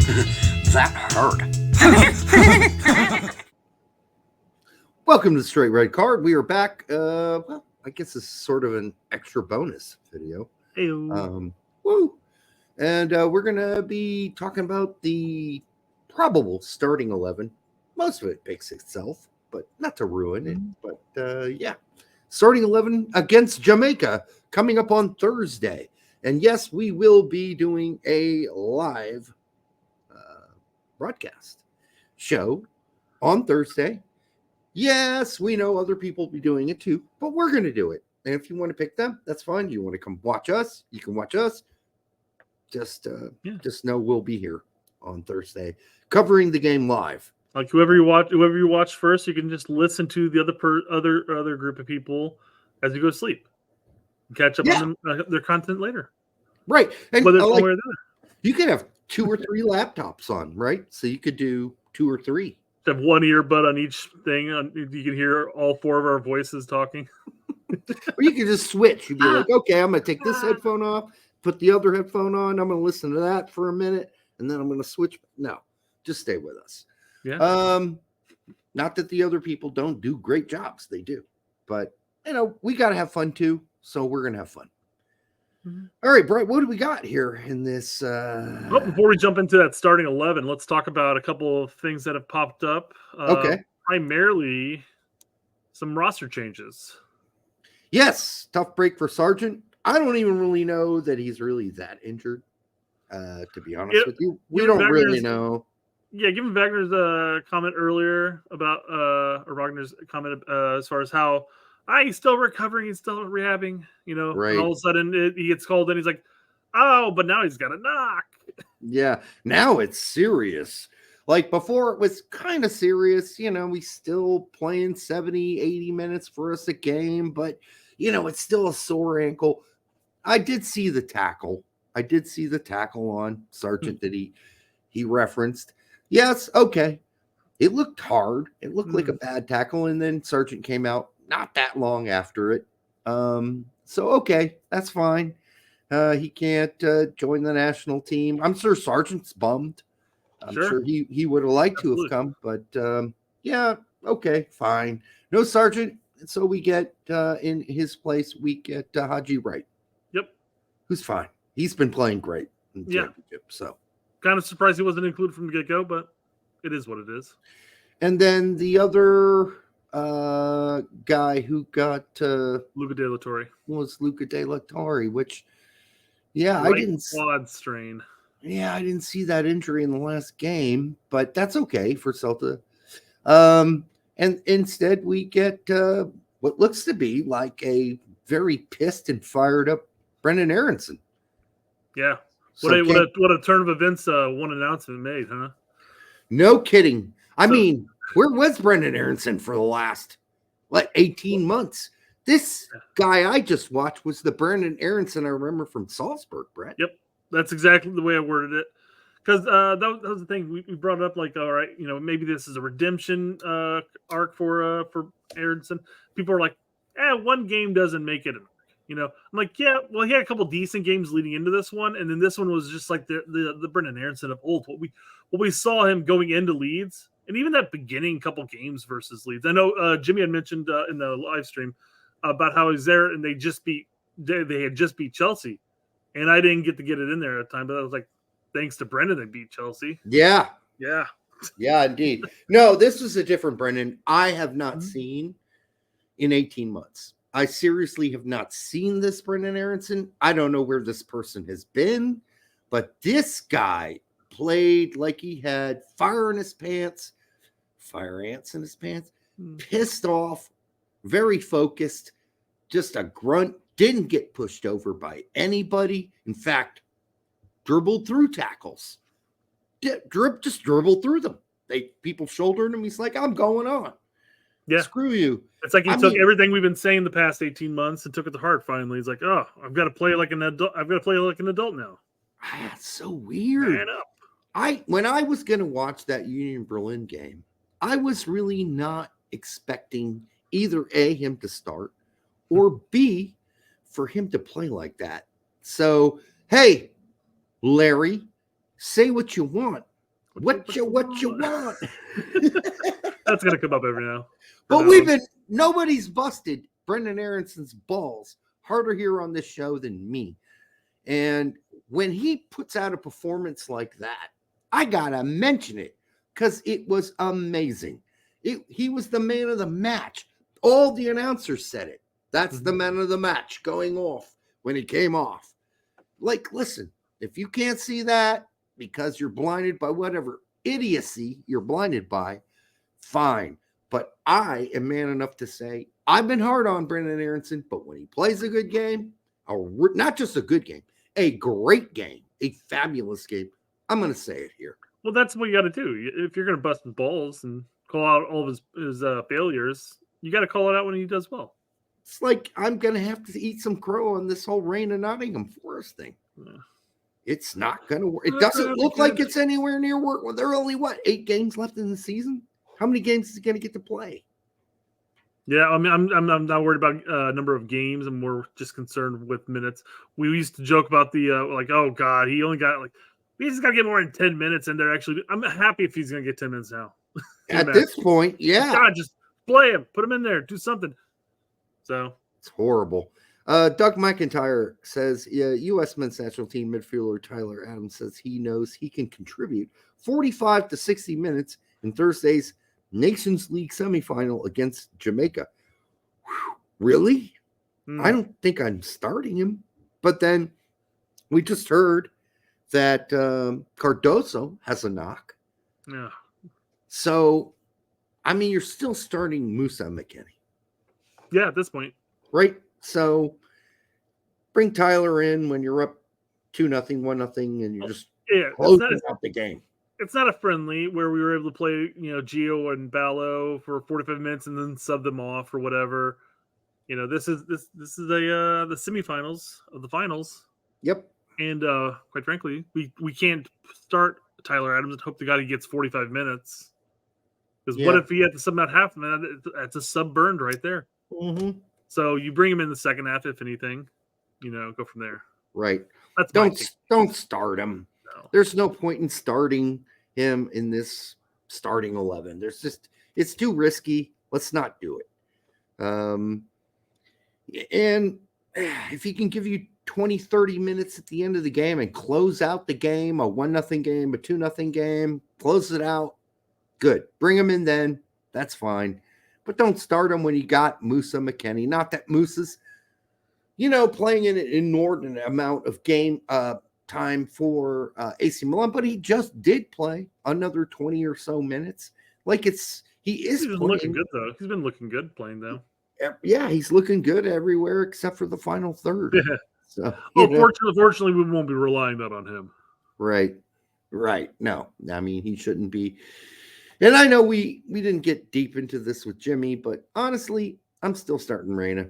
That hurt. Welcome to the Straight Red Card. We are back. Well, I guess this is sort of an extra bonus video. Woo! And we're going to be talking about the probable starting 11. Most of it picks itself, but not to ruin it. But yeah, starting 11 against Jamaica coming up on Thursday. And yes, we will be doing a live broadcast show on Thursday. Yes, we know other people will be doing it too, but we're going to do it. And if you want to pick them, that's fine. You want to come watch us, you can watch us. Just know we'll be here on Thursday covering the game live. Like whoever you watch first, you can just listen to the other group of people as you go to sleep. Catch up on their content later. Right. And whether it's one way or the other. You could have 2 or 3 laptops on, right? So you could do 2 or 3. Have one earbud on each thing. You can hear all 4 of our voices talking. Or you can just switch. You'd be like, okay, I'm going to take this headphone off, put the other headphone on. I'm going to listen to that for a minute, and then I'm going to switch. No, just stay with us. Yeah. Not that the other people don't do great jobs. They do. But, we got to have fun too. So we're going to have fun. Mm-hmm. All right, Brett, what do we got here in this? Well, before we jump into that starting 11, let's talk about a couple of things that have popped up. Okay. Primarily some roster changes. Yes. Tough break for Sargent. I don't even really know that he's really that injured, to be honest with you. We don't really know. Yeah, given Wagner's comment earlier about or Wagner's comment as far as how he's still recovering, he's still rehabbing, right. And all of a sudden he gets called in, he's like, oh, but now he's got a knock. Yeah, now it's serious. Like before it was kind of serious, we still playing 70, 80 minutes for us a game, but it's still a sore ankle. I did see the tackle. On Sargent that he referenced. Yes, okay. It looked hard. It looked like a bad tackle, and then Sargent came out not that long after it. So okay, that's fine. He can't join the national team. I'm sure Sargent's bummed. I'm sure he would have liked to have come, but yeah, okay, fine. No Sargent, so we get in his place, we get Haji Wright. Yep. Who's fine. He's been playing great in the championship, so. Kind of surprised he wasn't included from the get-go, but it is what it is. And then the other guy who got Luca De La Torre was Luca De La Torre, which I didn't quad strain. Yeah, I didn't see that injury in the last game, but that's okay for Celta. And instead we get what looks to be like a very pissed and fired up Brendan Aronson. Yeah. What a turn of events one announcement made, huh? No kidding. I mean, where was Brendan Aronson for the last 18 months? This guy I just watched was the Brendan Aronson I remember from Salzburg, Brett. Yep. That's exactly the way I worded it. Because that was the thing. We brought it up like, all right, maybe this is a redemption arc for Aronson. People are like, one game doesn't make it an arc. I'm like, yeah, well, he had a couple decent games leading into this one, and then this one was just like the Brendan Aronson of old. What we saw him going into Leeds, and even that beginning couple games versus Leeds. I know Jimmy had mentioned in the live stream about how he's there, and they had just beat Chelsea, and I didn't get it in there at the time, but I was like, thanks to Brendan, they beat Chelsea. Yeah, indeed. No, this was a different Brendan I have not seen in 18 months. I seriously have not seen this Brendan Aronson. I don't know where this person has been, but this guy played like he had fire ants in his pants, pissed off, very focused, just a grunt, didn't get pushed over by anybody. In fact, dribbled through tackles. Just dribbled through them. People shouldered him. He's like, I'm going on. Yeah. Screw you. It's like he took everything we've been saying the past 18 months and took it to heart finally. He's like, oh, I've got to play like an adult. I've got to play like an adult now. That's so weird. Man up. When I was going to watch that Union Berlin game, I was really not expecting either A, him to start, or B, for him to play like that. So, hey, Larry, say what you want, What you want? That's gonna come up every now. But nobody's busted Brendan Aronson's balls harder here on this show than me. And when he puts out a performance like that, I gotta mention it because it was amazing. He was the man of the match. All the announcers said it. That's the man of the match going off when he came off. Like, listen, if you can't see that because you're blinded by whatever idiocy you're blinded by, fine. But I am man enough to say I've been hard on Brendan Aronson, but when he plays a good game, not just a good game, a great game, a fabulous game, I'm going to say it here. Well, that's what you got to do. If you're going to bust his balls and call out all of his failures, you got to call it out when he does well. It's like I'm going to have to eat some crow on this whole Reyna Nottingham Forest thing. Yeah. It's not going to work. It doesn't look like it's anywhere near work. Well, there are only, 8 games left in the season? How many games is he going to get to play? Yeah, I mean, I'm not worried about number of games. I'm more just concerned with minutes. We used to joke about the oh God, he only got he's got to get more than 10 minutes, and they're actually. I'm happy if he's going to get 10 minutes now. At this point, yeah, God, just play him, put him in there, do something. So it's horrible. Doug McIntyre says, U.S. men's national team midfielder Tyler Adams says he knows he can contribute 45 to 60 minutes in Thursday's Nations League semifinal against Jamaica. Whew, really? I don't think I'm starting him. But then we just heard that Cardoso has a knock. Yeah. So, I mean, you're still starting Musa McKennie. Yeah, at this point. Right? So, bring Tyler in when you're up 2-0, 1-0, and you're just closing out the game. It's not a friendly where we were able to play, Gio and Ballo for 45 minutes and then sub them off or whatever. This is the semifinals of the finals. Yep. And quite frankly, we can't start Tyler Adams and hope to God he gets 45 minutes. Because what if he had to sub out half? Man, that's a sub burned right there. Mm-hmm. So you bring him in the second half, if anything, go from there. Right. That's don't start him. No. There's no point in starting him in this starting 11. It's too risky. Let's not do it. And if he can give you 20, 30 minutes at the end of the game and close out the game, a 1-0 game, a 2-0 game, close it out, good. Bring him in then. That's fine. But don't start him when you got Musa McKennie. Not that Musa's, playing an inordinate amount of game time for AC Milan, but he just did play another 20 or so minutes. He's been looking good though. He's been looking good playing though. Yeah, he's looking good everywhere except for the final third. Yeah. So, fortunately, we won't be relying that on him. Right. No, I mean he shouldn't be. And I know we didn't get deep into this with Jimmy, but honestly, I'm still starting Reyna.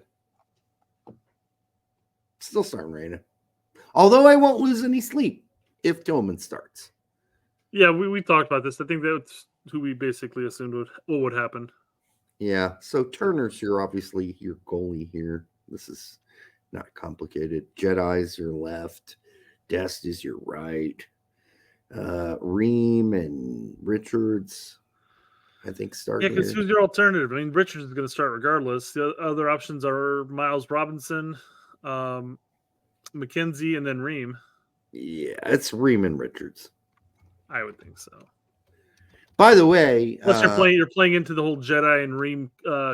Although I won't lose any sleep if Tillman starts. Yeah, we talked about this. I think that's who we basically assumed would happen. Yeah, so Turner's obviously your goalie here. This is not complicated. Jedi's your left. Dest is your right. Ream and Richards, I think, start. Yeah, because who's your alternative? I mean, Richards is going to start regardless. The other options are Miles Robinson, McKenzie, and then Ream. Yeah, it's Ream and Richards. I would think so. By the way, plus you're playing into the whole Jedi and Ream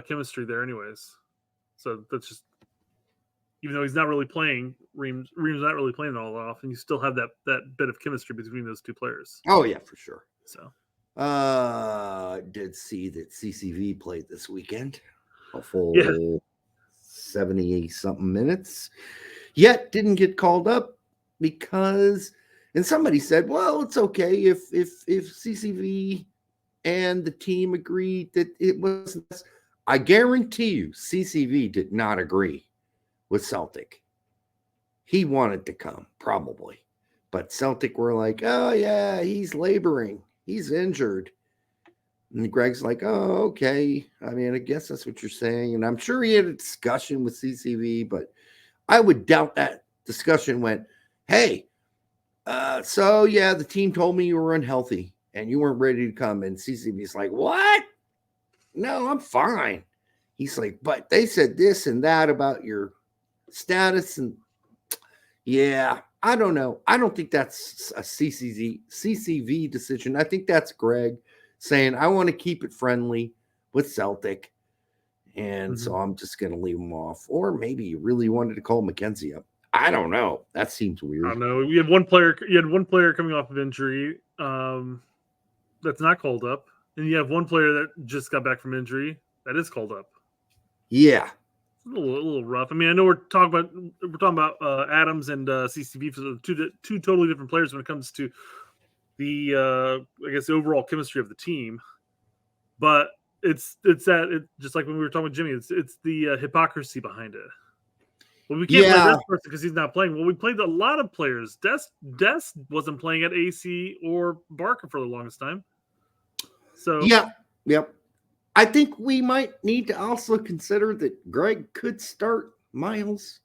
chemistry there, anyways. So that's just, even though he's not really playing, Ream's not really playing all that often. You still have that bit of chemistry between those two players. Oh yeah, for sure. So, did see that CCV played this weekend, a full 70-something minutes, yet didn't get called up because, and somebody said, well, it's okay if CCV and the team agreed that it wasn't. I guarantee you, CCV did not agree with Celtic. He wanted to come, probably. But Celtic were like, oh, yeah, he's laboring. He's injured. And Gregg's like, oh, okay. I mean, I guess that's what you're saying. And I'm sure he had a discussion with CCV, but I would doubt that discussion went, hey, so, yeah, the team told me you were unhealthy. and you weren't ready to come. And CCV's like, what? No, I'm fine. He's like, but they said this and that about your status. And yeah, I don't know. I don't think that's a CCV decision. I think that's Gregg saying, I want to keep it friendly with Celtic. And so I'm just going to leave him off. Or maybe you really wanted to call Mackenzie up. I don't know. That seems weird. I don't know. You had one player coming off of injury that's not called up. And you have one player that just got back from injury that is called up. Yeah. It's a little rough. I mean, I know we're talking about Adams and CCV for the two totally different players when it comes to the I guess the overall chemistry of the team. But it's just like when we were talking with Jimmy, it's the hypocrisy behind it. Well, we can't play this person because he's not playing. Well, we played a lot of players. Des wasn't playing at AC or Barker for the longest time. So yep. I think we might need to also consider that Gregg could start Miles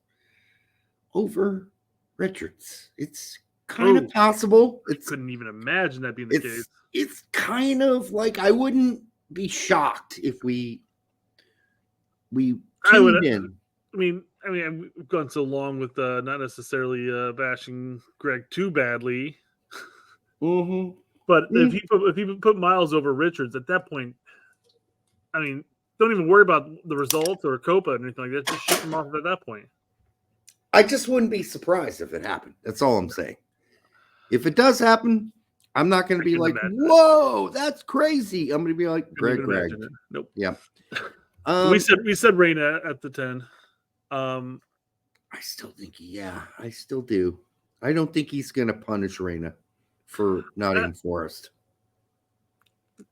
over Richards. It's kind of possible. I couldn't even imagine that being the case. It's kind of like I wouldn't be shocked if we tuned in. I mean, we've gone so long with not necessarily bashing Gregg too badly. Mm-hmm. But if he put Miles over Richards at that point, I mean, don't even worry about the results or Copa or anything like that. Just ship him off at that point. I just wouldn't be surprised if it happened. That's all I'm saying. If it does happen, I'm not going to be like, whoa, that's crazy. I'm going to be like, Gregg. Nope. Yeah. We said Reyna at the 10. I still think, I still do. I don't think he's going to punish Reyna for Nottingham Forest.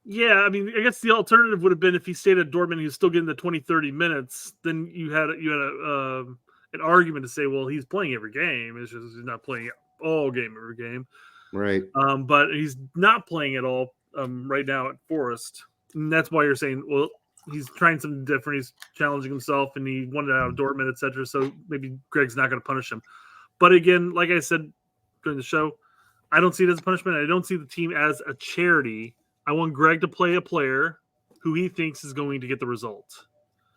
Yeah, I mean, I guess the alternative would have been if he stayed at Dortmund, he was still getting the 20, 30 minutes. Then you had an argument to say, well, he's playing every game. It's just he's not playing all game every game. Right. But he's not playing at all right now at Forest. And that's why you're saying, well, he's trying something different. He's challenging himself, and he wanted out of Dortmund, etc. So maybe Gregg's not going to punish him. But again, like I said during the show, I don't see it as a punishment. I don't see the team as a charity. I want Gregg to play a player who he thinks is going to get the result.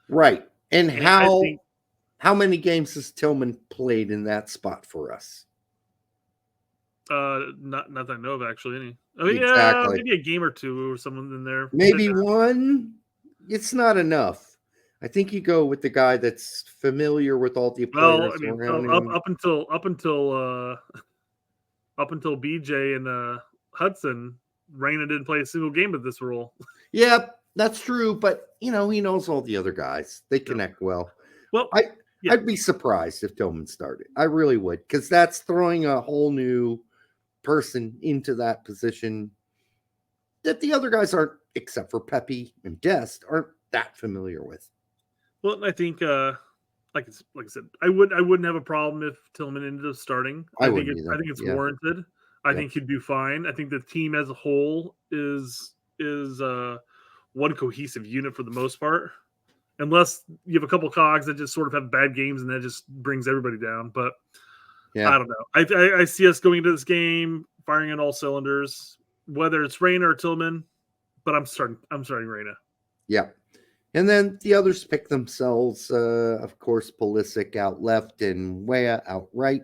Right. And how many games has Tillman played in that spot for us? Not that I know of, actually. Any. I mean, exactly. Maybe a game or two or someone in there. Maybe one. It's not enough. I think you go with the guy that's familiar with all the players. Up until BJ and Hudson, Reyna didn't play a single game of this role. Yep, that's true. But he knows all the other guys. They connect well. Well, I'd be surprised if Tillman started. I really would, because that's throwing a whole new person into that position that the other guys aren't, except for Pepe and Dest, aren't that familiar with. Well, I think, like I said, I wouldn't have a problem if Tillman ended up starting. I think it's warranted. I think he'd do fine. I think the team as a whole is one cohesive unit for the most part, unless you have a couple cogs that just sort of have bad games and that just brings everybody down. But I don't know. I see us going into this game firing on all cylinders, whether it's Reyna or Tillman. But I'm starting Reyna. Yeah. And then the others pick themselves. Of course, Pulisic out left and Weah out right.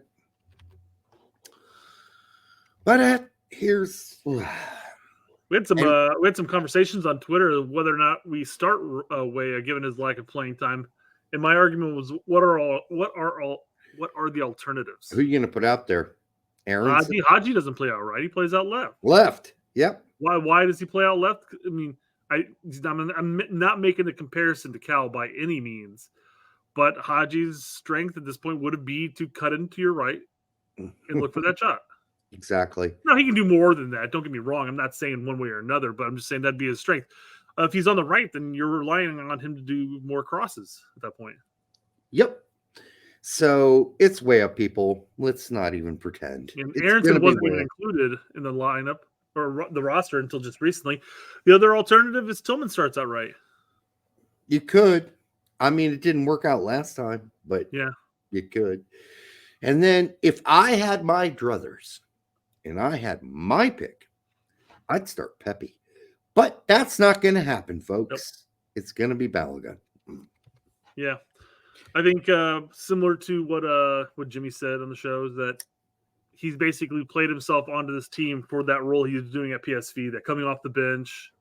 But we had some conversations on Twitter of whether or not we start Weah given his lack of playing time. And my argument was, what are the alternatives? Who are you going to put out there? Aaron Haji doesn't play out right. He plays out left. Left. Yep. Why does he play out left? I mean, I'm not making a comparison to Cal by any means, but Haji's strength at this point would be to cut into your right and look for that shot. Exactly. Now, he can do more than that. Don't get me wrong. I'm not saying one way or another, but I'm just saying that'd be his strength. If he's on the right, then you're relying on him to do more crosses at that point. Yep. So it's way up, people. Let's not even pretend. And Aronson wasn't even included in the lineup or the roster until just recently. The other alternative is Tillman starts out right. You could. I mean, it didn't work out last time, but you could. And then if I had my druthers and I had my pick, I'd start Pepe. But that's not going to happen, folks. Nope. It's going to be Balogun. Yeah. I think similar to what Jimmy said on the show is that he's basically played himself onto this team for that role he was doing at PSV, that coming off the bench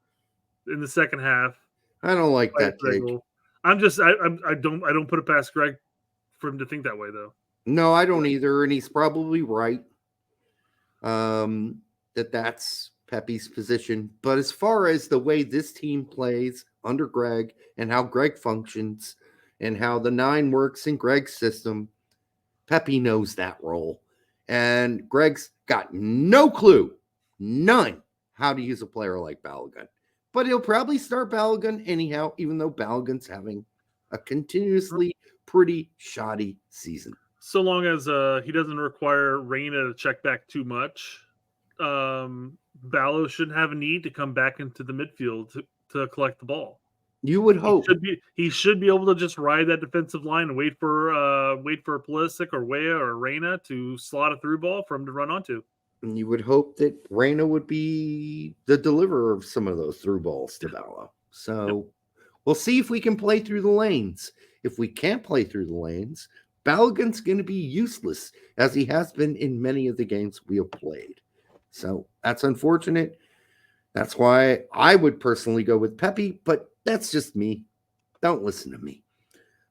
in the second half. I don't like that take. I don't put it past Gregg for him to think that way, though. No, I don't either, and he's probably right. That's Pepe's position. But as far as the way this team plays under Gregg and how Gregg functions and how the 9 works in Gregg's system, Pepe knows that role. And Gregg's got no clue, none, how to use a player like Balogun. But he'll probably start Balogun anyhow, even though Balogun's having a continuously pretty shoddy season. So long as he doesn't require Reyna to check back too much, Ballo shouldn't have a need to come back into the midfield to collect the ball. You would hope he should be able to just ride that defensive line and wait for Pulisic or Weah or Reyna to slot a through ball for him to run onto. And you would hope that Reyna would be the deliverer of some of those through balls to Ballo. So we'll see if we can play through the lanes. If we can't play through the lanes, Balogun's going to be useless, as he has been in many of the games we have played. So that's unfortunate. That's why I would personally go with Pepe, but that's just me. Don't listen to me.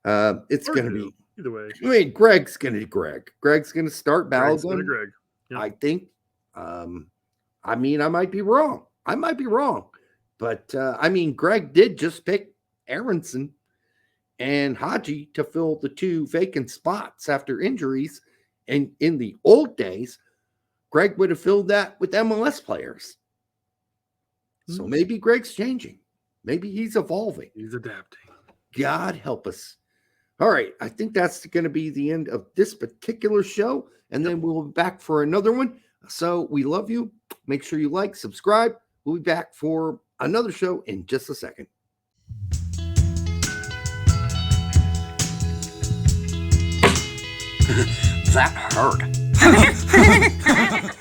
It's going to be either way. I mean, Gregg's going to Gregg. Gregg's going to start Balogun. Gregg. Yep. I think. I mean, I might be wrong. But Gregg did just pick Aronson and Haji to fill the 2 vacant spots after injuries. And in the old days, Gregg would have filled that with MLS players. So maybe Gregg's changing. Maybe he's evolving. He's adapting. God help us. All right. I think that's going to be the end of this particular show. And then we'll be back for another one. So we love you. Make sure you like, subscribe. We'll be back for another show in just a second. That hurt.